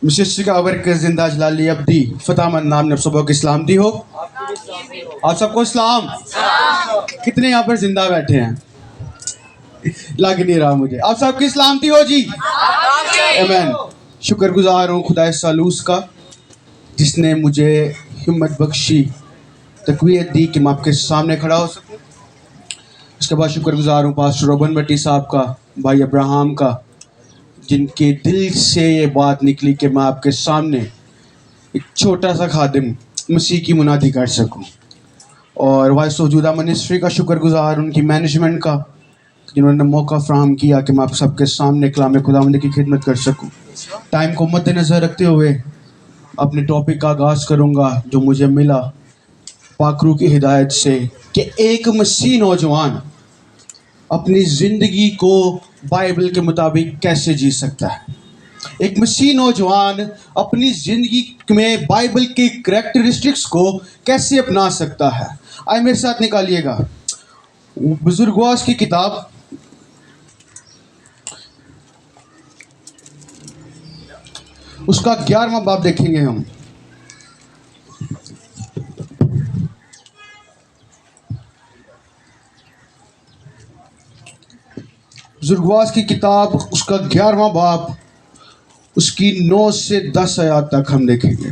मुशक्क़ अबरकत ज़िंदा जलाली अब्दी फ़तामन नाम ने सबको इस्लाम दी हो। आप सबको इस्लाम। कितने यहाँ पर जिंदा बैठे हैं? लग नहीं रहा मुझे। आप सबकी इस्लाम दी हो जी। आमीन। शुक्रगुजार हूँ खुदा सालूस का, जिसने मुझे हिम्मत बख्शी, तक़वियत दी कि मैं आपके सामने खड़ा हो सकूँ। उसके बाद शुक्रगुजार हूँ पास्टर रोबन भट्टी साहब का, भाई अब्राहम का, जिनके दिल से ये बात निकली कि मैं आपके सामने एक छोटा सा खादिम मसीह की मुनादी कर सकूं। और वाइस वजूदा मिनिस्ट्री का शुक्रगुजार उनकी मैनेजमेंट का, जिन्होंने मौका फ्राहम किया कि मैं आप सबके सामने कलाम खुदावंद की खिदमत कर सकूं। टाइम को मद्देनज़र रखते हुए अपने टॉपिक का आगाज़ करूंगा जो मुझे मिला पाकरू की हिदायत से, कि एक मसीह नौजवान अपनी ज़िंदगी को बाइबल के मुताबिक कैसे जी सकता है। एक मसीह नौजवान अपनी ज़िंदगी में बाइबल के करैक्टरिस्टिक्स को कैसे अपना सकता है। आइए मेरे साथ निकालिएगा बुजुर्गवास की किताब, उसका 11वां बाब देखेंगे हम। बुजुर्गवास की किताब उसका 11वां बाब, उसकी 9 से 10 आयत तक हम देखेंगे।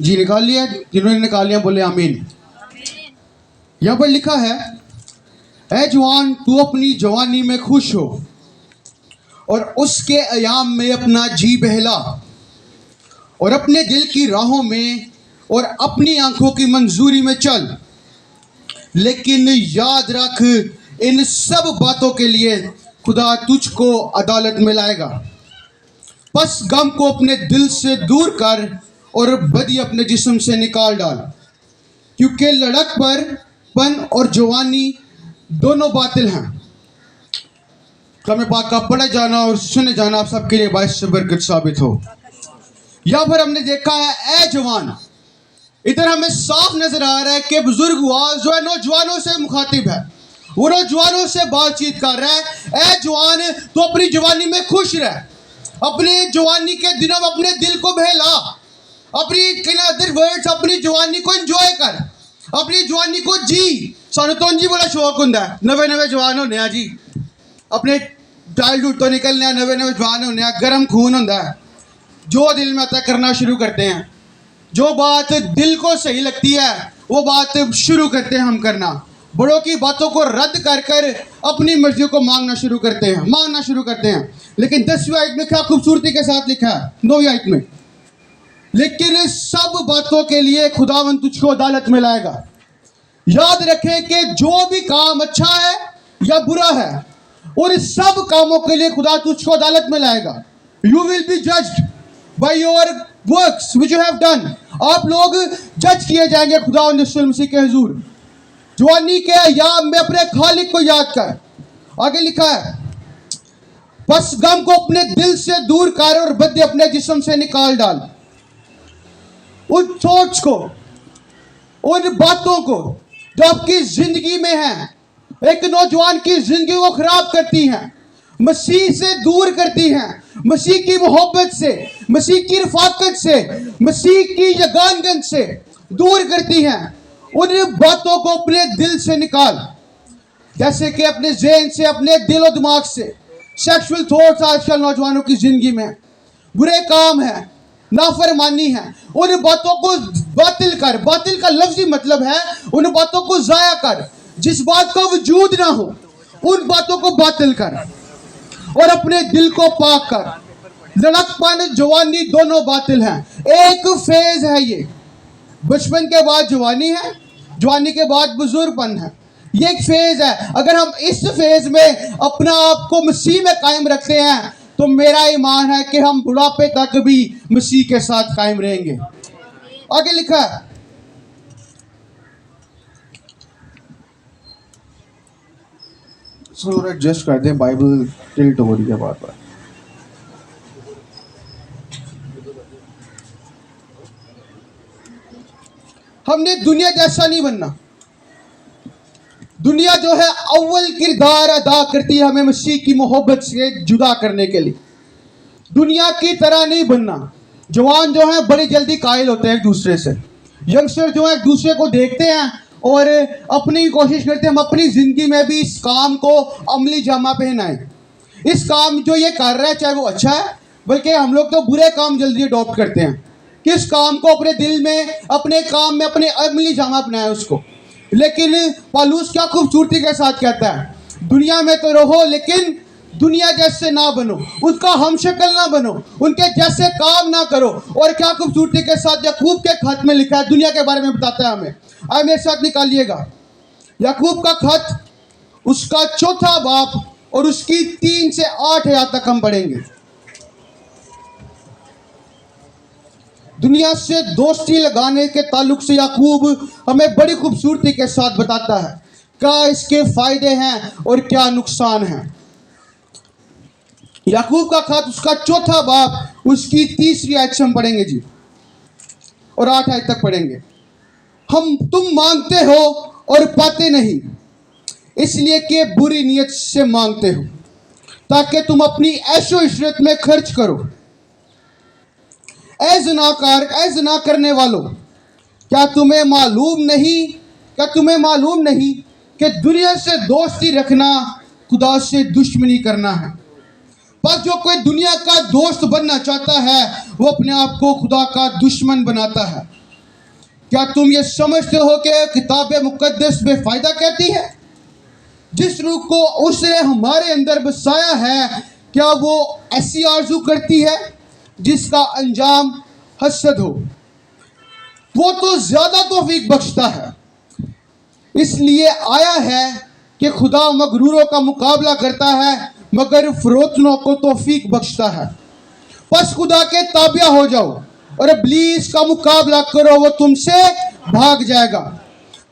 जी निकाल लिया? जिन्होंने निकाल लिया बोले आमीन। यहाँ पर लिखा है, ऐ जवान तू अपनी जवानी में खुश हो और उसके अयाम में अपना जी बहला, और अपने दिल की राहों में और अपनी आंखों की मंजूरी में चल। लेकिन याद रख, इन सब बातों के लिए खुदा तुझको अदालत में लाएगा। बस गम को अपने दिल से दूर कर और बदी अपने जिस्म से निकाल डाल, क्योंकि लड़कपन और जवानी दोनों बातिल हैं। कलम पाक का पढ़े जाना और सुने जाना आप सबके लिए बाइस बरकत साबित हो। यहाँ पर हमने देखा है ऐ जवान, इधर हमें साफ नजर आ रहा है कि बुजुर्ग जो है नौजवानों से मुखातिब है, वो नौजवानों से बातचीत कर रहा है। ऐ जवान तो अपनी जवानी में खुश रह, अपनी जवानी के दिनों में अपने दिल को बहला, अदर वर्ड्स अपनी जवानी को एंजॉय कर, अपनी जवानी को जी। सानू तो जी बड़ा शौक होंगे नवे नवे जवान होने जी, अपने चाइल्डहुड तो निकलने नवे नवे जवान होने, गर्म खून होंगे, जो दिल में आता करना शुरू करते हैं, जो बात दिल को सही लगती है वो बात शुरू करते हैं हम करना। बड़ों की बातों को रद्द कर कर अपनी मर्जी को मांगना शुरू करते हैं। लेकिन 10वीं आयत में क्या खूबसूरती के साथ लिखा है, 9वीं आयत में, लेकिन सब बातों के लिए खुदावंद तुझको अदालत में लाएगा। याद रखे कि जो भी काम अच्छा है या बुरा है, और सब कामों के लिए खुदा तुझको अदालत में लाएगा। You will be judged by your works which you have done. आप लोग जज किए जाएंगे खुदावंद यीशु मसीह के हुजूर। जवानी के अय्याम में अपने खालिक को याद कर। आगे लिखा है, बस गम को अपने दिल से दूर कर और बदे अपने जिस्म से निकाल डाल। उन थॉट्स को, उन बातों को जो आपकी जिंदगी में है, एक नौजवान की जिंदगी को खराब करती हैं, मसीह से दूर करती हैं, मसीह की मोहब्बत से, मसीह की रफाकत से, मसीह की यगानगंज से दूर करती हैं। उन बातों को अपने दिल से निकाल, जैसे कि अपने ज़हन से, अपने दिल और दिमाग से। सेक्सुअल थॉट्स आजकल नौजवानों की जिंदगी में बुरे काम है, नाफरमानी है, उन बातों को बातिल कर। बातिल का लफ्जी मतलब है उन बातों को जाया कर, जिस बात का वजूद ना हो उन बातों को बातिल कर और अपने दिल को पाक कर। लड़कपन जवानी दोनों बातिल हैं, एक फेज है ये। बचपन के बाद जवानी है, जवानी के बाद बुजुर्गपन है, ये एक फेज है। अगर हम इस फेज में अपना आप को मसीह में कायम रखते हैं तो मेरा ईमान है कि हम बुढ़ापे तक भी मसीह के साथ कायम रहेंगे। आगे लिखा है, एडजस्ट कर दें, बाइबल टिल्ट हो रही है बार बार। हमने दुनिया जैसा नहीं बनना। दुनिया जो है अव्वल किरदार अदा करती है हमें मसीह की मोहब्बत से जुदा करने के लिए। दुनिया की तरह नहीं बनना। जवान जो है बड़ी जल्दी कायल होते हैं एक दूसरे से। यंगस्टर जो है एक दूसरे को देखते हैं और अपनी कोशिश करते हैं हम अपनी ज़िंदगी में भी इस काम को अमली जामा पहनाएं। इस काम जो ये कर रहा है चाहे वो अच्छा है, बल्कि हम लोग तो बुरे काम जल्दी अडॉप्ट करते हैं कि इस काम को अपने दिल में, अपने काम में, अपने अमली जामा अपनाएं उसको। लेकिन पौलुस क्या खूबसूरती के साथ कहता है, दुनिया में तो रहो लेकिन दुनिया जैसे ना बनो, उसका हम शक्ल ना बनो, उनके जैसे काम ना करो। और क्या खूबसूरती के साथ याकूब के खत में लिखा है, दुनिया के बारे में बताता है हमें। आए मेरे साथ निकालिएगा याकूब का खत, उसका 4 बाब और उसकी 3 से 8 आयत तक हम पढ़ेंगे। दुनिया से दोस्ती लगाने के ताल्लुक से याकूब हमें बड़ी खूबसूरती के साथ बताता है क्या इसके फायदे हैं और क्या नुकसान हैं। याकूब का खत उसका 4 बाब उसकी 3 आयत से हम पढ़ेंगे जी, और 8 आयत तक पढ़ेंगे। तुम मांगते हो और पाते नहीं, इसलिए कि बुरी नीयत से मांगते हो ताकि तुम अपनी ऐशो इशरत में खर्च करो। ऐ ज़िना करने वालों, क्या तुम्हें मालूम नहीं कि दुनिया से दोस्ती रखना खुदा से दुश्मनी करना है। पर जो कोई दुनिया का दोस्त बनना चाहता है वो अपने आप को खुदा का दुश्मन बनाता है। क्या तुम ये समझते हो कि किताब मुकद्दस बेफायदा कहती है, जिस रूह को उसने हमारे अंदर बसाया है क्या वो ऐसी आरजू करती है जिसका अंजाम हसद हो? वो तो ज्यादा तौफीक बख्शता है। इसलिए आया है कि खुदा मगरूरों का मुकाबला करता है मगर फरोतनों को तौफीक बख्शता है। बस खुदा के ताबिया हो जाओ और इब्लीस का मुकाबला करो, वो तुमसे भाग जाएगा।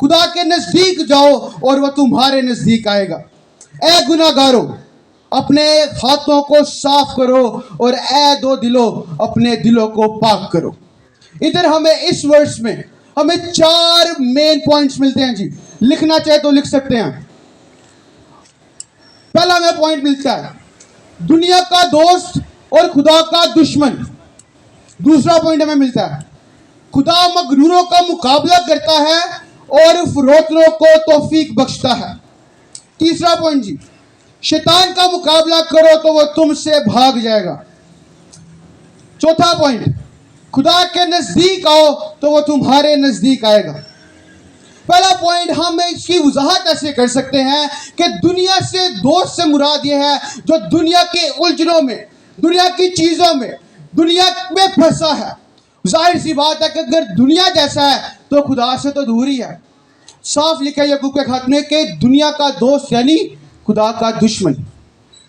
खुदा के नजदीक जाओ और वह तुम्हारे नजदीक आएगा। ए गुनाहगारों, अपने हाथों को साफ करो और ए दो दिलों, अपने दिलों को पाक करो। इधर हमें इस वर्ष में हमें 4 मेन पॉइंट्स मिलते हैं जी। लिखना चाहे तो लिख सकते हैं। पहला हमें पॉइंट मिलता है दुनिया का दोस्त और खुदा का दुश्मन। दूसरा पॉइंट हमें मिलता है खुदा मगरूरों का मुकाबला करता है और फरोतनों को तौफीक बख्शता है। तीसरा पॉइंट जी, शैतान का मुकाबला करो तो वह तुमसे भाग जाएगा। चौथा पॉइंट, खुदा के नजदीक आओ तो वह तुम्हारे नजदीक आएगा। पहला पॉइंट हम इसकी वजाहत ऐसे कर सकते हैं कि दुनिया से दोस्त से मुराद यह है जो दुनिया के उलझनों में, दुनिया की चीजों में, दुनिया में फंसा है। जाहिर सी बात है कि अगर दुनिया जैसा है तो खुदा से तो दूर ही है। साफ लिखा है याकूब के खत में कि दुनिया का दोस्त यानी खुदा का दुश्मन।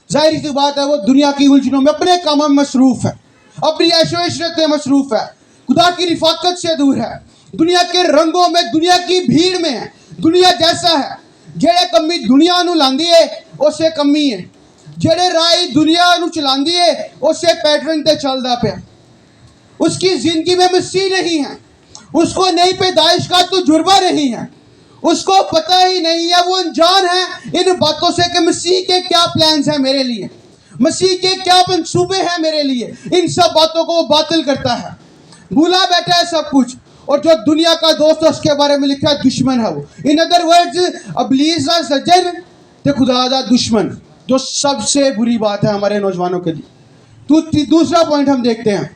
जाहिर सी बात है वो दुनिया की उलझनों में अपने कामों में मसरूफ है, अपनी ऐशो इशरत में मसरूफ है, खुदा की रिफाकत से दूर है, दुनिया के रंगों में, दुनिया की भीड़ में है। दुनिया जैसा है, जेड़े कमी दुनिया नू लांदी है उसे कमी है, जेड़े राय दुनिया नू चलांदी है उसे पैटर्न ते चलदा पे। उसकी जिंदगी में मसीह नहीं है, उसको नई पैदाइश का तजुर्बा नहीं है, उसको पता ही नहीं है, वो अनजान है इन बातों से कि मसीह के क्या प्लान्स हैं मेरे लिए, मसीह के क्या मंसूबे हैं मेरे लिए। इन सब बातों को वो बातिल करता है, भूला बैठा है सब कुछ। और जो दुनिया का दोस्त है उसके बारे में लिखा है दुश्मन है वो। इन अदर वर्ड्स इब्लीस दा सज्जन ते खुदा दा दुश्मन, जो सबसे बुरी बात है हमारे नौजवानों के लिए। दूसरा पॉइंट हम देखते हैं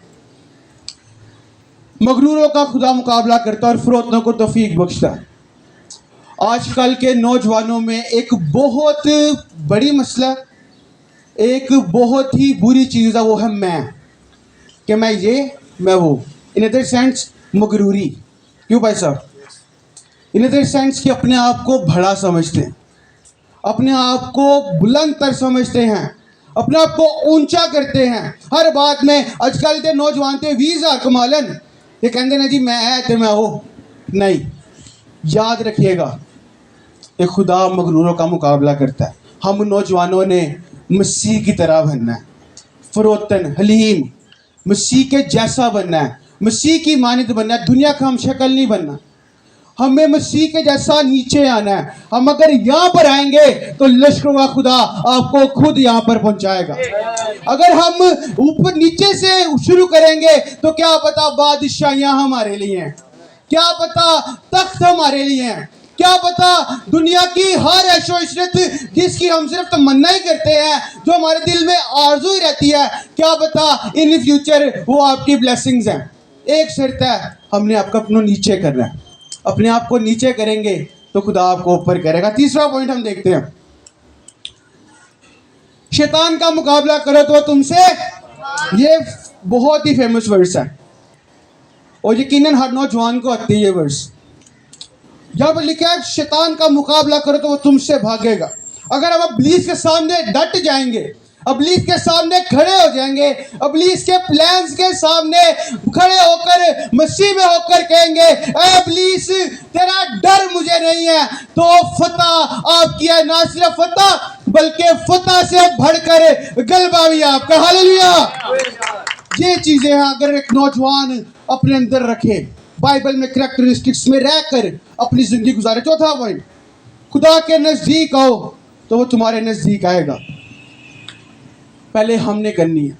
मगरूरों का खुदा मुकाबला करता है और फरोतनों को तौफीक बख्शता है। आजकल के नौजवानों में एक बहुत बड़ी मसला, एक बहुत ही बुरी चीज़ है, वो है मैं, कि मैं ये मैं वो। इन अदर सेंस मगरूरी। क्यों भाई साहब? इन अदर सेंस कि अपने आप को बड़ा समझते हैं, अपने आप को बुलंद तर समझते हैं, अपने आप को ऊंचा करते हैं हर बात में। आजकल के नौजवान ते 20,000 कमा लेन, ये कहते हैं जी मैं है तो मैं वो नहीं। याद रखिएगा ये खुदा मगरूरों का मुकाबला करता है। हम नौजवानों ने मसीह की तरह बनना है, फरोतन हलीम, मसीह के जैसा बनना है, मसीह की मानित बनना है, दुनिया का हम शक्ल नहीं बनना। हमें मसीह के जैसा नीचे आना है। हम अगर यहाँ पर आएंगे तो लश्करों का खुदा आपको खुद यहाँ पर पहुंचाएगा। अगर हम ऊपर नीचे से शुरू करेंगे तो क्या पता बादशाहियां हमारे लिए हैं, क्या पता तख्त हमारे लिए हैं, क्या पता दुनिया की हर ऐशो इशरत जिसकी हम सिर्फ तमन्ना ही करते हैं, जो हमारे दिल में आरज़ू ही रहती है, क्या पता इन फ्यूचर वो आपकी ब्लेसिंग्स हैं। एक शर्त है, हमने आपको अपनों नीचे करना है। अपने आप को नीचे करेंगे तो खुदा आपको ऊपर करेगा। तीसरा पॉइंट हम देखते हैं, शैतान का मुकाबला करो तो तुमसे, ये बहुत ही फेमस वर्स है और यकीनन हर नौजवान को आती है ये वर्स। यहाँ पर लिखा है शैतान का मुकाबला करो तो वो तुमसे भागेगा। अगर हम इब्लीस के सामने डट जाएंगे, इब्लीस के सामने खड़े हो जाएंगे, इब्लीस के प्लान्स के सामने खड़े होकर मसीह में होकर कहेंगे ऐ इब्लीस तेरा डर मुझे नहीं है, तो फतह आपकी है। ना सिर्फ फतह बल्कि फतह से बढ़कर गलबा भी आपका। हालेलुया। ये चीजें हैं अगर एक नौजवान अपने अंदर रखे, बाइबल में करैक्टरिस्टिक्स में रहकर अपनी जिंदगी गुजारे। चौथा पॉइंट, खुदा के नजदीक आओ तो वो तुम्हारे नजदीक आएगा। पहले हमने करनी है,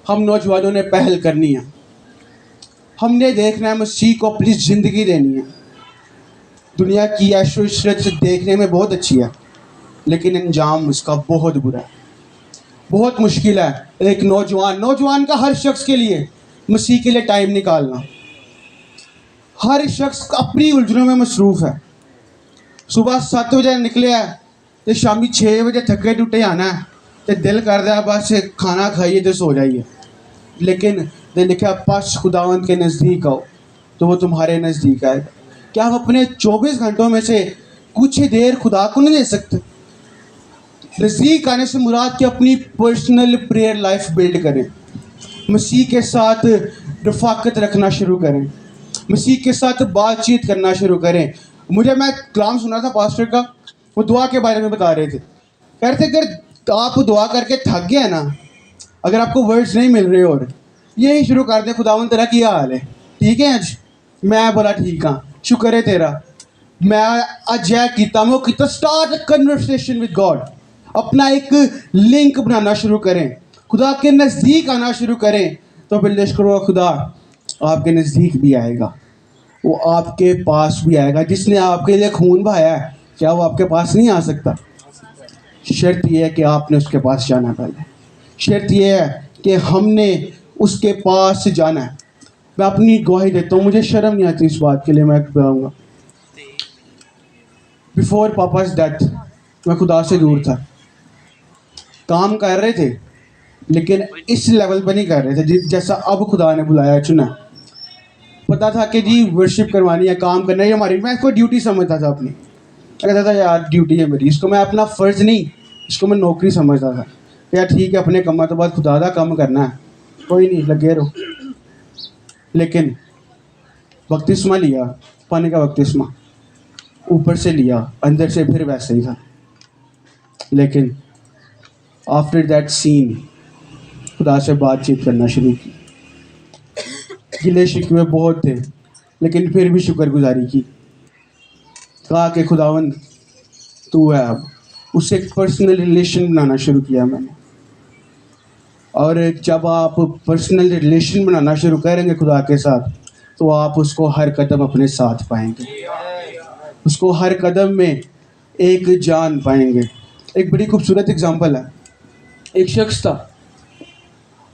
हम नौजवानों ने पहल करनी है। हमने देखना है मसीह को अपनी ज़िंदगी देनी है। दुनिया की ऐशो इशरत देखने में बहुत अच्छी है लेकिन अंजाम उसका बहुत बुरा है, बहुत मुश्किल है। एक नौजवान का हर शख्स के लिए मसीह के लिए टाइम निकालना। हर शख्स अपनी उलझनों में मसरूफ़ है। सुबह 7 बजे निकले है तो शामी 6 बजे थके टुटे आना है, तो दिल करता है बस खाना खाइए तो सो जाइए। लेकिन दिल लिखा बस खुदावंद के नज़दीक आओ तो वो तुम्हारे नज़दीक आएगा। क्या हम अपने 24 घंटों में से कुछ ही देर खुदा को नहीं दे सकते? नज़दीक आने से मुराद कि अपनी पर्सनल प्रेयर लाइफ बिल्ड करें, मसीह के साथ रफ़ाकत रखना शुरू करें, मसीह के साथ बातचीत करना शुरू करें। मैं कलाम सुना था पास्टर का, वो दुआ के बारे में बता रहे थे। कह रहे थे अगर आप दुआ करके थक गए ना, अगर आपको वर्ड्स नहीं मिल रहे और यही शुरू कर दें, खुदावन तेरा क्या हाल है, ठीक है आज? मैं बोला ठीक हाँ, शुक्र है तेरा। मैं आज यह किया, मैं किया start a conversation with God. अपना एक लिंक बनाना शुरू करें, खुदा के नज़दीक आना शुरू करें, तो फिर लश्करों खुदा आपके नज़दीक भी आएगा, वो आपके पास भी आएगा। जिसने आपके लिए खून बहाया है, क्या वो आपके पास नहीं आ सकता? शर्त यह है कि आपने उसके पास जाना। पहले शर्त यह है कि हमने उसके पास जाना है। मैं अपनी गवाही देता हूँ, मुझे शर्म नहीं आती इस बात के लिए। मैं बताऊँगा, बिफोर पापा's डेथ मैं खुदा से दूर था। काम कर रहे थे लेकिन इस लेवल पर नहीं कर रहे थे जैसा अब खुदा ने बुलाया चुना। पता था कि जी वर्शिप करवानी है, काम करना है, ये हमारी, मैं इसको ड्यूटी समझता था अपनी। कहता था यार ड्यूटी है मेरी, इसको मैं अपना फ़र्ज़ नहीं, इसको मैं नौकरी समझता था। यार ठीक है, अपने कमा तो बाद खुदा दा काम करना है, कोई नहीं लगे रहो। लेकिन बपतिस्मा लिया, पानी का बपतिस्मा ऊपर से लिया, अंदर से फिर वैसे ही था। लेकिन आफ्टर दैट सीन खुदा से बातचीत करना शुरू की। गिले शिकवे बहुत थे लेकिन फिर भी शुक्रगुजारी की। कहा कि खुदावन तू है। अब उससे एक पर्सनल रिलेशन बनाना शुरू किया मैंने। और जब आप पर्सनल रिलेशन बनाना शुरू करेंगे खुदा के साथ, तो आप उसको हर कदम अपने साथ पाएंगे, उसको हर कदम में एक जान पाएंगे। एक बड़ी खूबसूरत एग्जांपल है, एक शख्स था,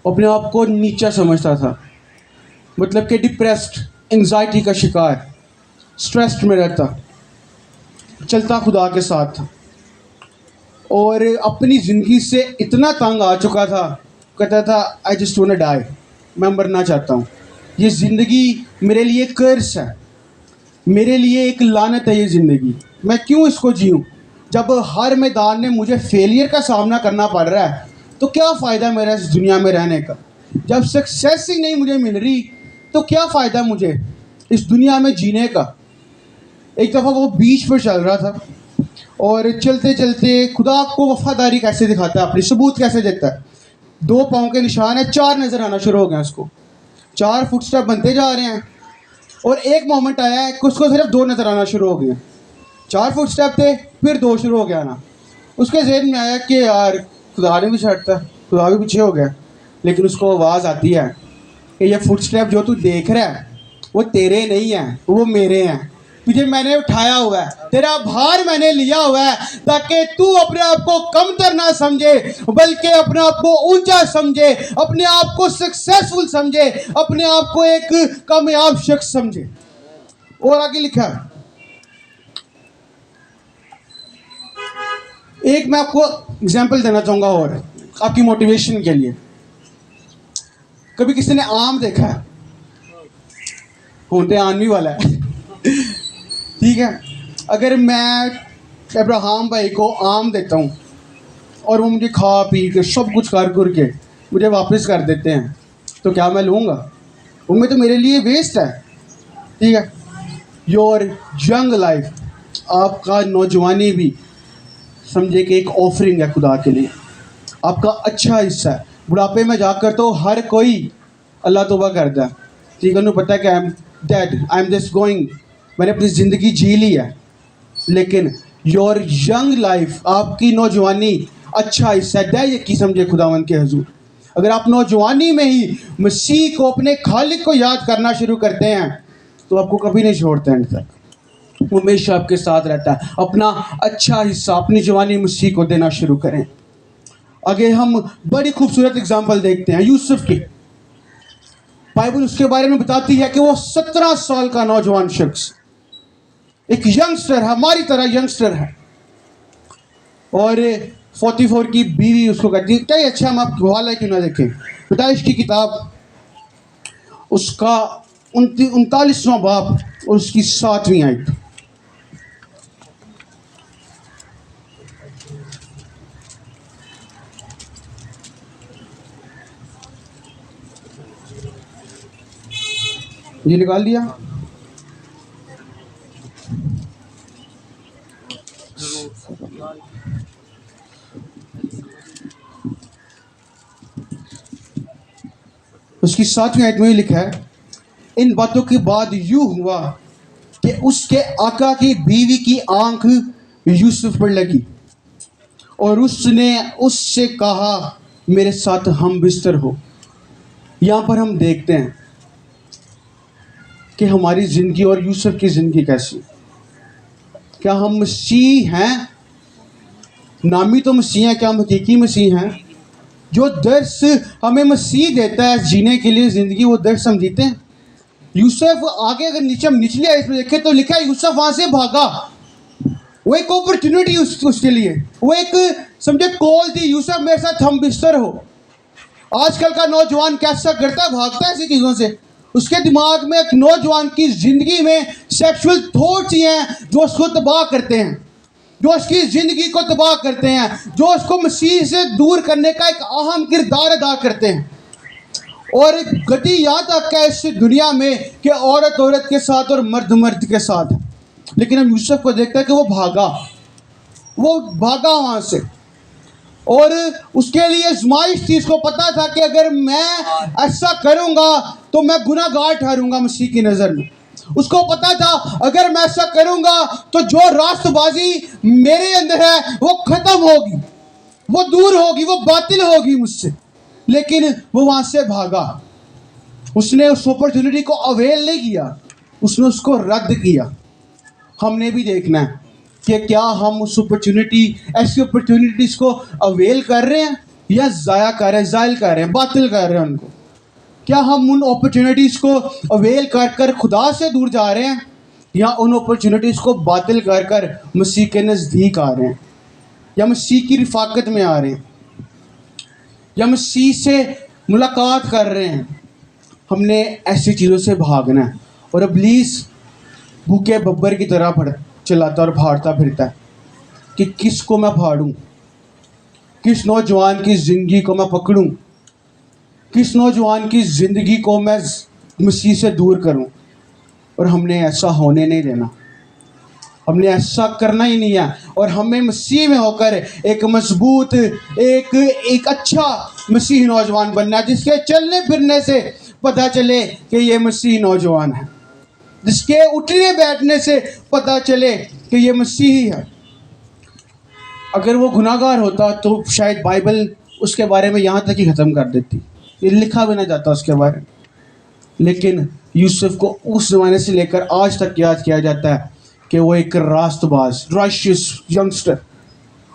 अपने आप को नीचा समझता था, मतलब कि डिप्रेस्ड, एंजाइटी का शिकार, स्ट्रेस्ड में रहता, चलता खुदा के साथ था और अपनी ज़िंदगी से इतना तंग आ चुका था, कहता था I just want to die, मैं मरना चाहता हूँ। ये ज़िंदगी मेरे लिए कर्स है, मेरे लिए एक लानत है ये ज़िंदगी, मैं क्यों इसको जीऊँ? जब हर मैदान में मुझे फेलियर का सामना करना पड़ रहा है तो क्या फ़ायदा मेरा इस दुनिया में रहने का? जब सक्सेस ही नहीं मुझे मिल रही तो क्या फ़ायदा मुझे इस दुनिया में जीने का? एक दफ़ा वो बीच पर चल रहा था और चलते चलते खुदा आपको वफादारी कैसे दिखाता है, अपनी सबूत कैसे देता है। 2 पाँव के निशान है, 4 नज़र आना शुरू हो गए उसको, 4 फुटस्टेप बनते जा रहे हैं। और एक मोमेंट आया है कि उसको सिर्फ 2 नजर आना शुरू हो गए। 4 फुट स्टेप थे, फिर 2 शुरू हो गया ना। उसके जहन में आया कि यार खुदा ने भी छाटता, खुदा भी पीछे हो गया। लेकिन उसको आवाज़ आती है कि ये फुट स्टेप जो तू देख रहा है वो तेरे नहीं हैं, वो मेरे हैं। तुझे मैंने उठाया हुआ है, तेरा भार मैंने लिया हुआ है, ताकि तू अपने आप को कमतर ना समझे, बल्कि अपने आप को ऊंचा समझे, अपने आप को सक्सेसफुल समझे, अपने आप को एक कामयाब शख्स समझे। और आगे लिखा है, एक मैं आपको एग्जाम्पल देना चाहूंगा और आपकी मोटिवेशन के लिए। कभी किसी ने आम देखा है? होते आने वाला है ठीक है। अगर मैं अब्राहम भाई को आम देता हूँ और वो मुझे खा पी के सब कुछ कर के मुझे वापस कर देते हैं, तो क्या मैं लूँगा? वो तो मेरे लिए वेस्ट है। ठीक है। योर यंग लाइफ, आपका नौजवानी भी समझे कि एक ऑफरिंग है खुदा के लिए, आपका अच्छा हिस्सा है। बुढ़ापे में जाकर तो हर कोई अल्लाह तौबा करता है। ठीक है, उन्हें पता है कि I am dead, I am just going, मैंने अपनी ज़िंदगी जी ली है। लेकिन योर यंग लाइफ, आपकी नौजवानी अच्छा हिस्सा है। यकीन समझे खुदावंद के हजूर, अगर आप नौजवानी में ही मसीह को, अपने खालिक को याद करना शुरू करते हैं तो आपको कभी नहीं छोड़ते एंड तक, वो हमेशा आपके साथ रहता है। अपना अच्छा हिस्सा, अपनी जवानी मसीह को देना शुरू करें। आगे हम बड़ी खूबसूरत एग्जाम्पल देखते हैं यूसुफ की। बाइबल उसके बारे में बताती है कि वो 17 साल का नौजवान शख्स, एक यंगस्टर है, हमारी तरह यंगस्टर है, और 44 की बीवी उसको कहती है। क्या अच्छा, हम आप हवाला क्यों ना देखें, पैदाइश की किताब उसका 39वां बाब और उसकी 7वीं आयत। ये निकाल दिया? उसकी 7वीं आयत में लिखा है, इन बातों के बाद यूं हुआ कि उसके आका की बीवी की आंख यूसुफ पर लगी और उसने उससे कहा, मेरे साथ हम बिस्तर हो। यहाँ पर हम देखते हैं कि हमारी ज़िंदगी और यूसुफ की ज़िंदगी कैसी। क्या हम मसीह हैं? नामी तो मसीह हैं, क्या हम हकीकी मसीह हैं? जो दर्स हमें मसीह देता है जीने के लिए ज़िंदगी, वो दर्स हम जीते हैं। यूसुफ आगे अगर नीचे हम निचले आयत में देखें तो लिखा है यूसुफ वहाँ से भागा। वो एक अपॉर्चुनिटी उसके लिए, वो एक समझे कॉल थी, यूसुफ मेरे साथ हम बिस्तर हो। आजकल का नौजवान कैसा करता है? भागता है ऐसी चीज़ों से। उसके दिमाग में, एक नौजवान की ज़िंदगी में सेक्सुअल थॉट्स ही हैं जो उसको तबाह करते हैं, जो उसकी ज़िंदगी को तबाह करते हैं, जो उसको मसीह से दूर करने का एक अहम किरदार अदा करते हैं। और गति यहाँ तक है इस दुनिया में कि औरत औरत के साथ और मर्द मर्द के साथ। लेकिन हम यूसुफ को देखते हैं कि वो भागा वहाँ से, और उसके लिए आजमाइश थी। उसको पता था कि अगर मैं ऐसा करूँगा तो मैं गुनहगार ठहरूंगा मसीह की नज़र में। उसको पता था अगर मैं ऐसा करूँगा तो जो रास्तबाजी मेरे अंदर है वो ख़त्म होगी, वो दूर होगी, वो बातिल होगी मुझसे। लेकिन वो वहाँ से भागा। उसने उस अपॉर्चुनिटी को अवेल नहीं किया, उसने उसको रद्द किया। हमने भी देखना है कि क्या हम उस अपॉर्चुनिटी, ऐसी अपॉर्चुनिटीज़ को अवेल कर रहे हैं या ज़ाया कर रहे हैं, ज़ाइल कर रहे हैं, बातिल कर रहे हैं उनको। क्या हम उन अपॉर्चुनिटीज़ को अवेल कर कर खुदा से दूर जा रहे हैं, या उन अपॉर्चुनिटीज़ को बातिल कर कर मसीह के नज़दीक आ रहे हैं, या मसीह की रिफाकत में आ रहे हैं, या मसीह से मुलाकात कर रहे हैं। हमने ऐसी चीज़ों से भागना है। और इब्लीस भूखे बब्बर की तरह चिल्लाता और फाड़ता फिरता है कि किसको मैं फाड़ूं, किस नौजवान की ज़िंदगी को मैं पकड़ूं, किस नौजवान की ज़िंदगी को मैं मसीह से दूर करूं। और हमने ऐसा होने नहीं देना, हमने ऐसा करना ही नहीं है। और हमें मसीह में होकर एक मजबूत, एक अच्छा मसीह नौजवान बनना है, जिसके चलने फिरने से पता चले कि ये मसीह नौजवान है। जिसके उठने बैठने से पता चले कि ये मसीही है। अगर वो गुनाहगार होता तो शायद बाइबल उसके बारे में यहाँ तक ही ख़त्म कर देती, ये लिखा भी ना जाता उसके बारे में। लेकिन यूसुफ को उस ज़माने से लेकर आज तक याद किया जाता है कि वो एक रास्तबाज, राइशियस यंगस्टर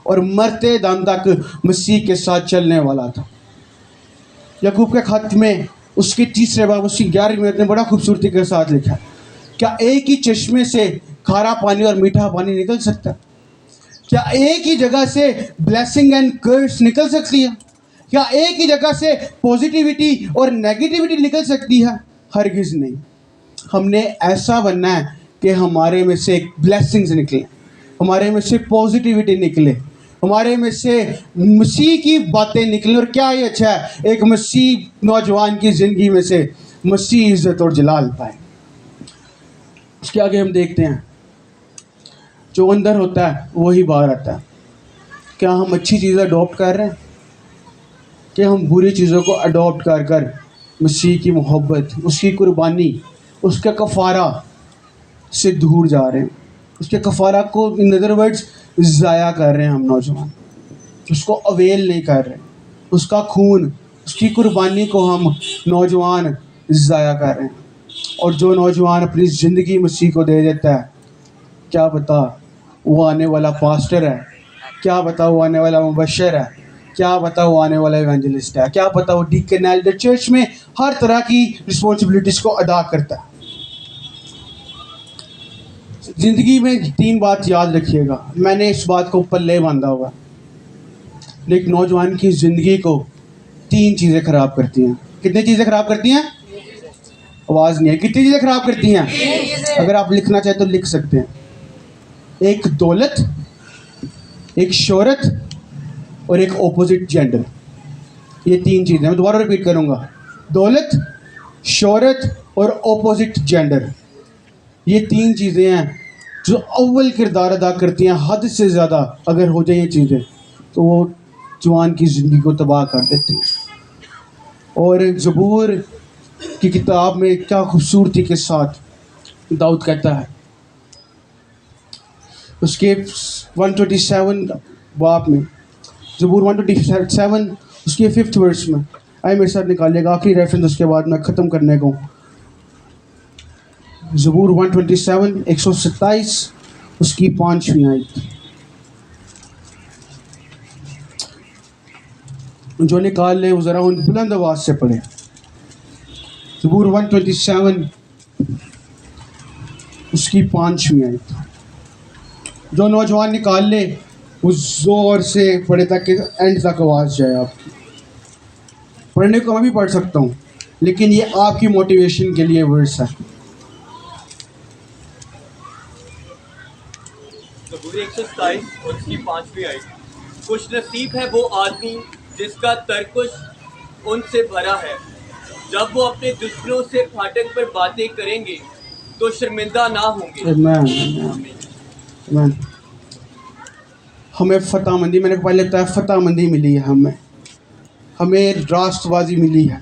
और मरते दम तक मसीह के साथ चलने वाला था। याकूब के खत में उसके तीसरे बाब उसकी 11वीं आयत में बड़ा खूबसूरती के साथ लिखा है, क्या एक ही चश्मे से खारा पानी और मीठा पानी निकल सकता है? क्या एक ही जगह से ब्लेसिंग एंड कर्स निकल सकती है? क्या एक ही जगह से पॉजिटिविटी और नेगेटिविटी निकल सकती है? हरगिज़ नहीं। हमने ऐसा बनना है कि हमारे में से ब्लेसिंग्स निकले, हमारे में से पॉजिटिविटी निकले, हमारे में से मसीह की बातें निकलें। और क्या ही अच्छा है, एक मसीह नौजवान की ज़िंदगी में से मसीह इज़्ज़त और जलाल पाए। उसके आगे हम देखते हैं, जो अंदर होता है वही बाहर आता है। क्या हम अच्छी चीज़ें अडॉप्ट कर रहे हैं कि हम बुरी चीज़ों को अडॉप्ट कर कर मसीह की मोहब्बत, उसकी कुर्बानी, उसका कफ़ारा से दूर जा रहे हैं? उसके कफ़ारा को इन अदर वर्ड्स ज़ाया कर रहे हैं हम नौजवान, उसको अवेल नहीं कर रहे। उसका खून, उसकी कुर्बानी को हम नौजवान ज़ाया कर रहे हैं। और जो नौजवान अपनी ज़िंदगी मसीह को दे देता है, क्या पता वो आने वाला पास्टर है, क्या पता वो आने वाला मुबशर है, क्या पता वो आने वाला इवेंजलिस्ट है, क्या पता वो डीकन एल्डर चर्च में हर तरह की रिस्पॉन्सिबिलिटीज़ को अदा करता है। ज़िंदगी में 3 बात याद रखिएगा, मैंने इस बात को पल्ले बांधा हुआ। एक नौजवान की ज़िंदगी को 3 चीज़ें ख़राब करती हैं। कितनी चीज़ें ख़राब करती हैं? आवाज़ नहीं है। कितनी चीज़ें ख़राब करती हैं? अगर आप लिखना चाहें तो लिख सकते हैं। एक दौलत, एक शोहरत और एक ऑपोजिट जेंडर। ये 3 चीज़ें मैं दोबारा रिपीट करूँगा, दौलत, शोहरत और ऑपोजिट जेंडर। ये 3 चीज़ें हैं जो अव्वल किरदार अदा करती हैं। हद से ज़्यादा अगर हो जाए ये चीज़ें तो वो जवान की ज़िंदगी को तबाह कर देती हैं। और ज़बूर की किताब में क्या खूबसूरती के साथ दाऊद कहता है, उसके 127 बाप में, ज़बूर 127 उसके 5th वर्स में, आए मेरे साथ निकालिएगा, आखिरी रेफरेंस उसके बाद मैं ख़त्म करने को। ज़बूर 127 127 उसकी 5वीं आयत। जो निकाल ले वो ज़रा उन बुलंद आवाज़ से पढ़े। ज़बूर 127 उसकी 5वीं आयत। जो नौजवान निकाल ले वो ज़ोर से पढ़े ताकि एंड तक आवाज़ जाए आपकी। पढ़ने को मैं भी पढ़ सकता हूँ, लेकिन ये आपकी मोटिवेशन के लिए वर्ड्स है। ज़बूर 127 और उसकी 5वीं आयत। खुश नसीब है वो आदमी जिसका तरकुश उनसे भरा है। जब वो अपने दुश्मनों से फाटक पर बातें करेंगे तो शर्मिंदा ना होंगे। आमीन। हमें फतहमंदी, मैंने पहले बताया, फतहमंदी मिली है, हमें रास्तबाजी मिली है,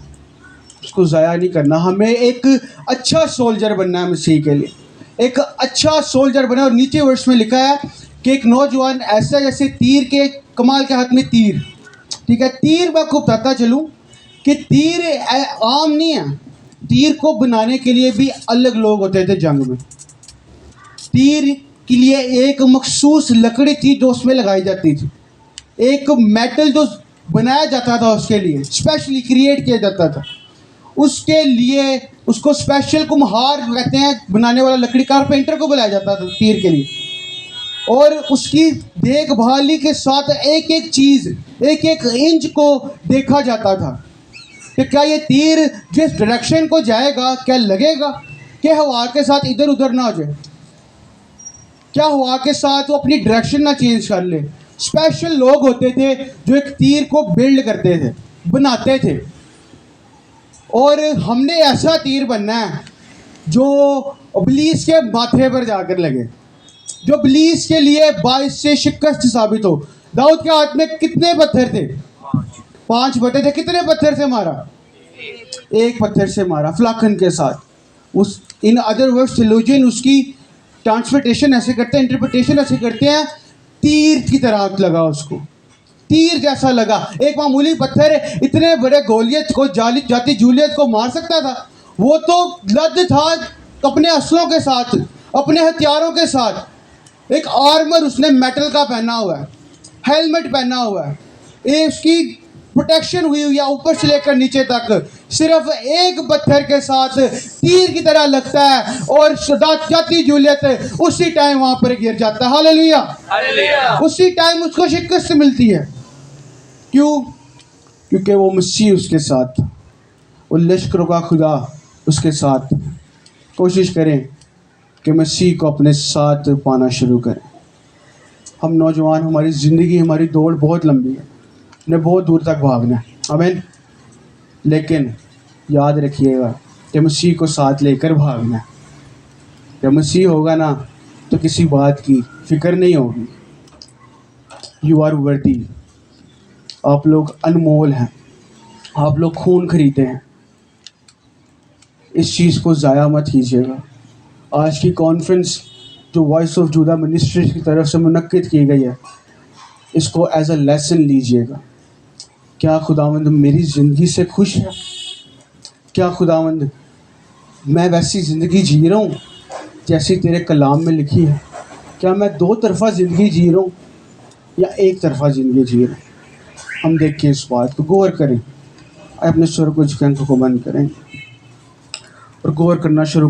उसको ज़ाया नहीं करना। हमें एक अच्छा सोल्जर बनना है मसीह के लिए, एक अच्छा सोल्जर बना। और नीचे वर्ष में लिखा है कि एक नौजवान ऐसा जैसे तीर के, कमाल के हाथ में तीर, ठीक है। तीर मैं आपको बताता चलूँ कि तीर आम नहीं है। तीर को बनाने के लिए भी अलग लोग होते थे जंग में। तीर के लिए एक मखसूस लकड़ी थी जो उसमें लगाई जाती थी, एक मेटल जो बनाया जाता था उसके लिए, स्पेशली क्रिएट किया जाता था उसके लिए। उसको स्पेशल कुम्हार कहते हैं, बनाने वाला लकड़ी कारपेंटर को बुलाया जाता था तीर के लिए। और उसकी देखभाली के साथ एक एक चीज़, एक एक इंच को देखा जाता था कि क्या ये तीर जिस डायरेक्शन को जाएगा क्या लगेगा कि हवा के साथ इधर उधर ना हो जाए, क्या हवा के साथ वो अपनी डायरेक्शन ना चेंज कर ले। स्पेशल लोग होते थे जो एक तीर को बिल्ड करते थे, बनाते थे। और हमने ऐसा तीर बनना है जो इब्लीस के माथे पर जाकर लगे, जो इब्लीस के लिए बाइस से शिकस्त साबित हो। दाऊद के हाथ में कितने पत्थर थे? 5 पत्थर थे। कितने पत्थर से मारा? 1 पत्थर से मारा, फलाखन के साथ। उस इन अदर वर्ड्स थियोलॉजियन उसकी ट्रांसलेशन ऐसे करते हैं, इंटरप्रिटेशन ऐसे करते हैं, तीर की तरह लगा उसको, तीर जैसा लगा। एक मामूली पत्थर इतने बड़े गोलियत को जाति जूलियत को मार सकता था? वो तो लद था अपने असलों के साथ, अपने हथियारों के साथ। एक आर्मर उसने मेटल का पहना हुआ है, हेलमेट पहना हुआ है, ये उसकी प्रोटेक्शन हुई हुई है ऊपर से लेकर नीचे तक। सिर्फ एक पत्थर के साथ तीर की तरह लगता है और जाति जूलियत उसी टाइम वहां पर गिर जाता है। Hallelujah, hallelujah. उसी टाइम उसको शिकस्त मिलती है। क्यों? क्योंकि वो मसीह उसके साथ, वो लश्करों का खुदा उसके साथ। कोशिश करें कि मसीह को अपने साथ पाना शुरू करें। हम नौजवान, हमारी ज़िंदगी, हमारी दौड़ बहुत लंबी है, ने बहुत दूर तक भागना है, आमीन। लेकिन याद रखिएगा कि मसीह को साथ लेकर भागना है। जब मसीह होगा ना तो किसी बात की फिक्र नहीं होगी। यू आर वर्दी, आप लोग अनमोल हैं, आप लोग खून खरीदे हैं। इस चीज़ को ज़ाया मत कीजिएगा। आज की कॉन्फ्रेंस जो वॉइस ऑफ जूदा मिनिस्ट्रीज की तरफ से मुनक्किद की गई है, इसको एज अ लेसन लीजिएगा। क्या खुदावंद मेरी ज़िंदगी से खुश है? क्या खुदावंद मैं वैसी ज़िंदगी जी रहा हूँ जैसी तेरे कलाम में लिखी है? क्या मैं दो तरफा ज़िंदगी जी रहा हूँ या एक तरफा ज़िंदगी जी रहा हूँ? हम देखें इस बात को, गौर करें, अपने स्वर को, आंखों को बंद करें और गौर करना शुरू